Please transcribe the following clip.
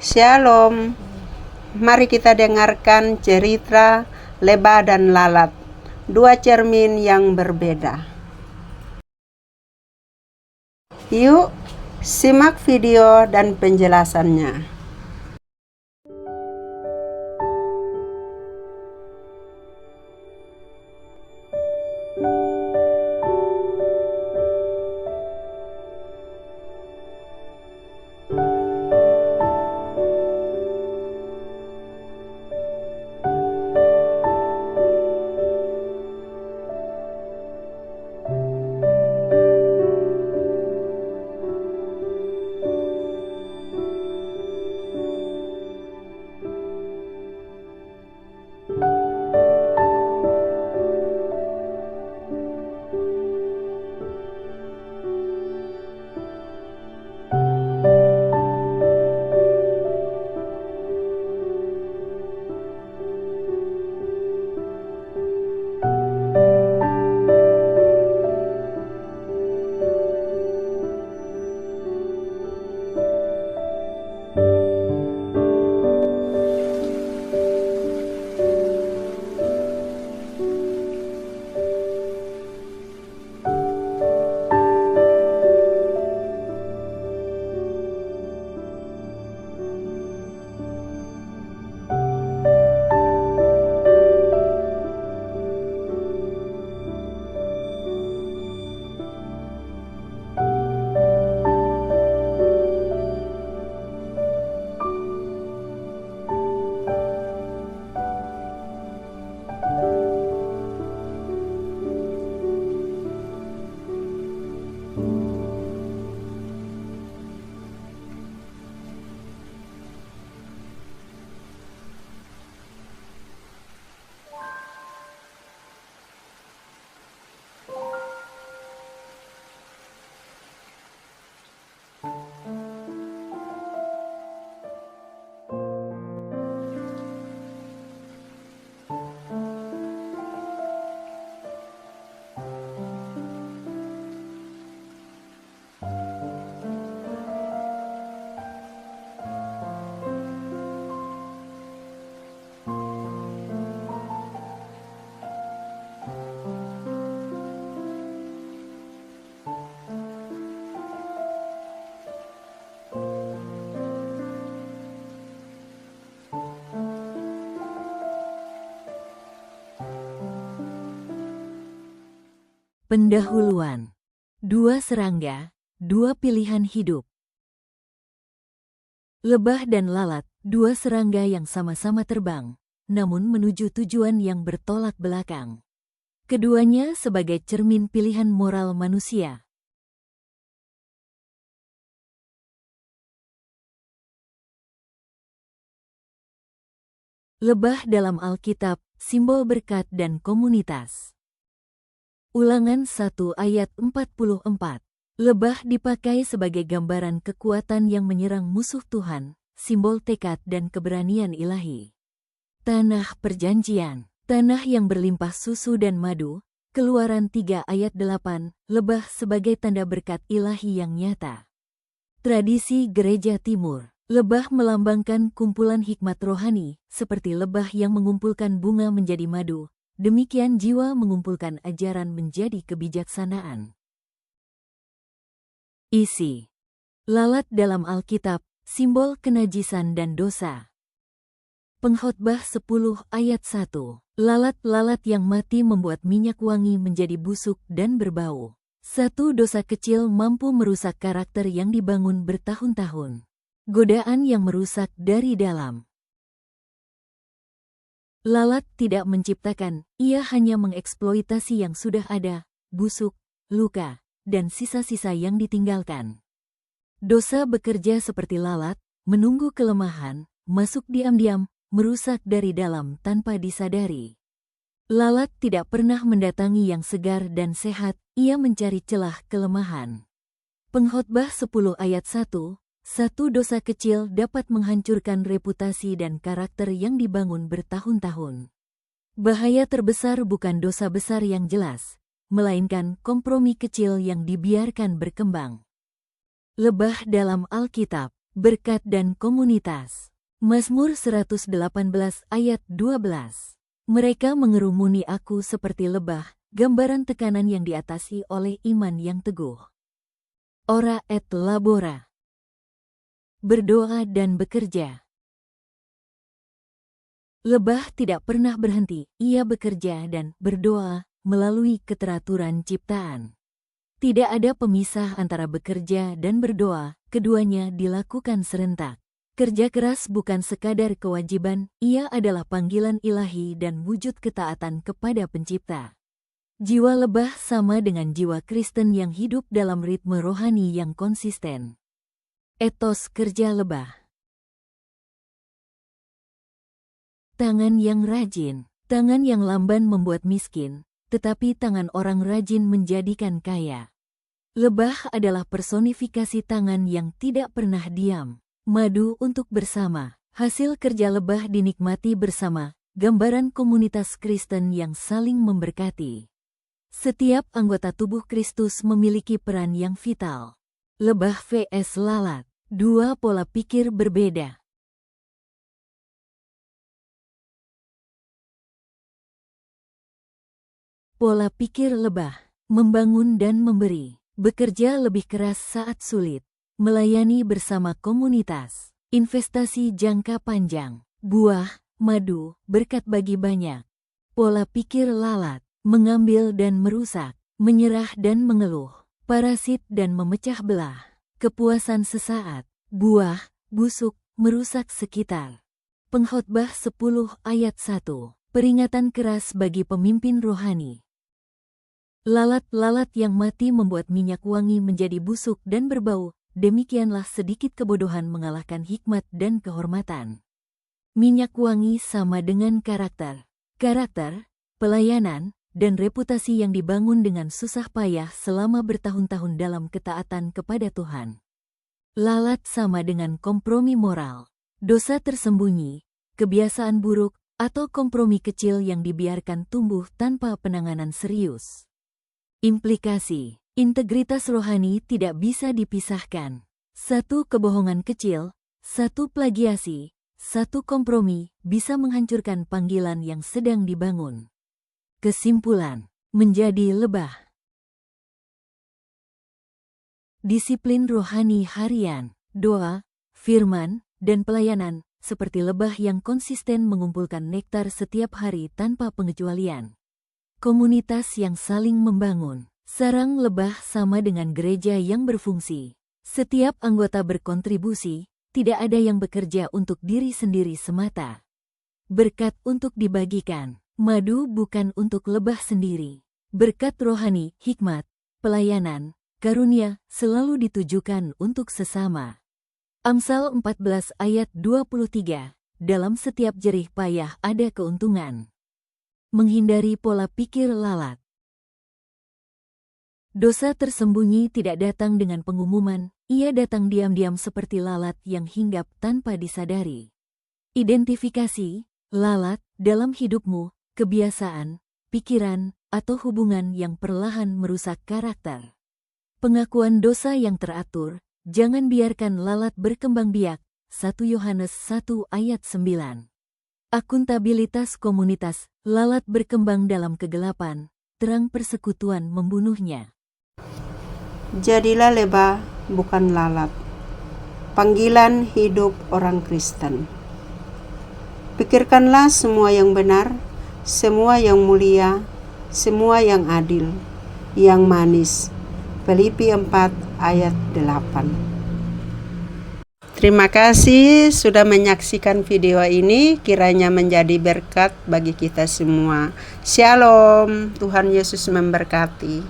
Shalom, mari kita dengarkan cerita lebah dan lalat, dua cermin yang berbeda. Yuk, simak video dan penjelasannya. Pendahuluan. Dua serangga, dua pilihan hidup. Lebah dan lalat, dua serangga yang sama-sama terbang, namun menuju tujuan yang bertolak belakang. Keduanya sebagai cermin pilihan moral manusia. Lebah dalam Alkitab, simbol berkat dan komunitas. Ulangan 1 ayat 44. Lebah dipakai sebagai gambaran kekuatan yang menyerang musuh Tuhan, simbol tekad dan keberanian ilahi. Tanah perjanjian, tanah yang berlimpah susu dan madu, Keluaran 3 ayat 8, lebah sebagai tanda berkat ilahi yang nyata. Tradisi Gereja Timur, lebah melambangkan kumpulan hikmat rohani, seperti lebah yang mengumpulkan bunga menjadi madu. Demikian jiwa mengumpulkan ajaran menjadi kebijaksanaan. Isi. Lalat dalam Alkitab, simbol kenajisan dan dosa. Pengkhotbah 10 ayat 1. Lalat-lalat yang mati membuat minyak wangi menjadi busuk dan berbau. Satu dosa kecil mampu merusak karakter yang dibangun bertahun-tahun. Godaan yang merusak dari dalam. Lalat tidak menciptakan, ia hanya mengeksploitasi yang sudah ada, busuk, luka, dan sisa-sisa yang ditinggalkan. Dosa bekerja seperti lalat, menunggu kelemahan, masuk diam-diam, merusak dari dalam tanpa disadari. Lalat tidak pernah mendatangi yang segar dan sehat, ia mencari celah kelemahan. Pengkhotbah 10 ayat 1. Satu dosa kecil dapat menghancurkan reputasi dan karakter yang dibangun bertahun-tahun. Bahaya terbesar bukan dosa besar yang jelas, melainkan kompromi kecil yang dibiarkan berkembang. Lebah dalam Alkitab, berkat dan komunitas. Mazmur 118 ayat 12. Mereka mengerumuni aku seperti lebah, gambaran tekanan yang diatasi oleh iman yang teguh. Ora et labora. Berdoa dan bekerja. Lebah tidak pernah berhenti, ia bekerja dan berdoa melalui keteraturan ciptaan. Tidak ada pemisah antara bekerja dan berdoa, keduanya dilakukan serentak. Kerja keras bukan sekadar kewajiban, ia adalah panggilan ilahi dan wujud ketaatan kepada Pencipta. Jiwa lebah sama dengan jiwa Kristen yang hidup dalam ritme rohani yang konsisten. Etos kerja lebah. Tangan yang rajin. Tangan yang lamban membuat miskin, tetapi tangan orang rajin menjadikan kaya. Lebah adalah personifikasi tangan yang tidak pernah diam. Madu untuk bersama. Hasil kerja lebah dinikmati bersama, gambaran komunitas Kristen yang saling memberkati. Setiap anggota tubuh Kristus memiliki peran yang vital. Lebah vs lalat. Dua pola pikir berbeda. Pola pikir lebah, membangun dan memberi, bekerja lebih keras saat sulit, melayani bersama komunitas, investasi jangka panjang, buah, madu, berkat bagi banyak. Pola pikir lalat, mengambil dan merusak, menyerah dan mengeluh, parasit dan memecah belah, kepuasan sesaat, buah, busuk, merusak sekitar. Pengkhotbah 10 ayat 1, peringatan keras bagi pemimpin rohani. Lalat-lalat yang mati membuat minyak wangi menjadi busuk dan berbau, demikianlah sedikit kebodohan mengalahkan hikmat dan kehormatan. Minyak wangi sama dengan karakter. Karakter, pelayanan, dan reputasi yang dibangun dengan susah payah selama bertahun-tahun dalam ketaatan kepada Tuhan. Lalat sama dengan kompromi moral, dosa tersembunyi, kebiasaan buruk, atau kompromi kecil yang dibiarkan tumbuh tanpa penanganan serius. Implikasi, integritas rohani tidak bisa dipisahkan. Satu kebohongan kecil, satu plagiasi, satu kompromi bisa menghancurkan panggilan yang sedang dibangun. Kesimpulan, menjadi lebah. Disiplin rohani harian, doa, firman, dan pelayanan, seperti lebah yang konsisten mengumpulkan nektar setiap hari tanpa pengecualian. Komunitas yang saling membangun. Sarang lebah sama dengan gereja yang berfungsi. Setiap anggota berkontribusi, tidak ada yang bekerja untuk diri sendiri semata. Berkat untuk dibagikan, madu bukan untuk lebah sendiri. Berkat rohani, hikmat, pelayanan, karunia selalu ditujukan untuk sesama. Amsal 14 ayat 23, dalam setiap jerih payah ada keuntungan. Menghindari pola pikir lalat. Dosa tersembunyi tidak datang dengan pengumuman, ia datang diam-diam seperti lalat yang hinggap tanpa disadari. Identifikasi, lalat, dalam hidupmu, kebiasaan, pikiran, atau hubungan yang perlahan merusak karakter. Pengakuan dosa yang teratur, jangan biarkan lalat berkembang biak, 1 Yohanes 1 ayat 9. Akuntabilitas komunitas, lalat berkembang dalam kegelapan, terang persekutuan membunuhnya. Jadilah lebah, bukan lalat. Panggilan hidup orang Kristen. Pikirkanlah semua yang benar, semua yang mulia, semua yang adil, yang manis. Filipi 4 ayat 8. Terima kasih sudah menyaksikan video ini, kiranya menjadi berkat bagi kita semua. Shalom, Tuhan Yesus memberkati.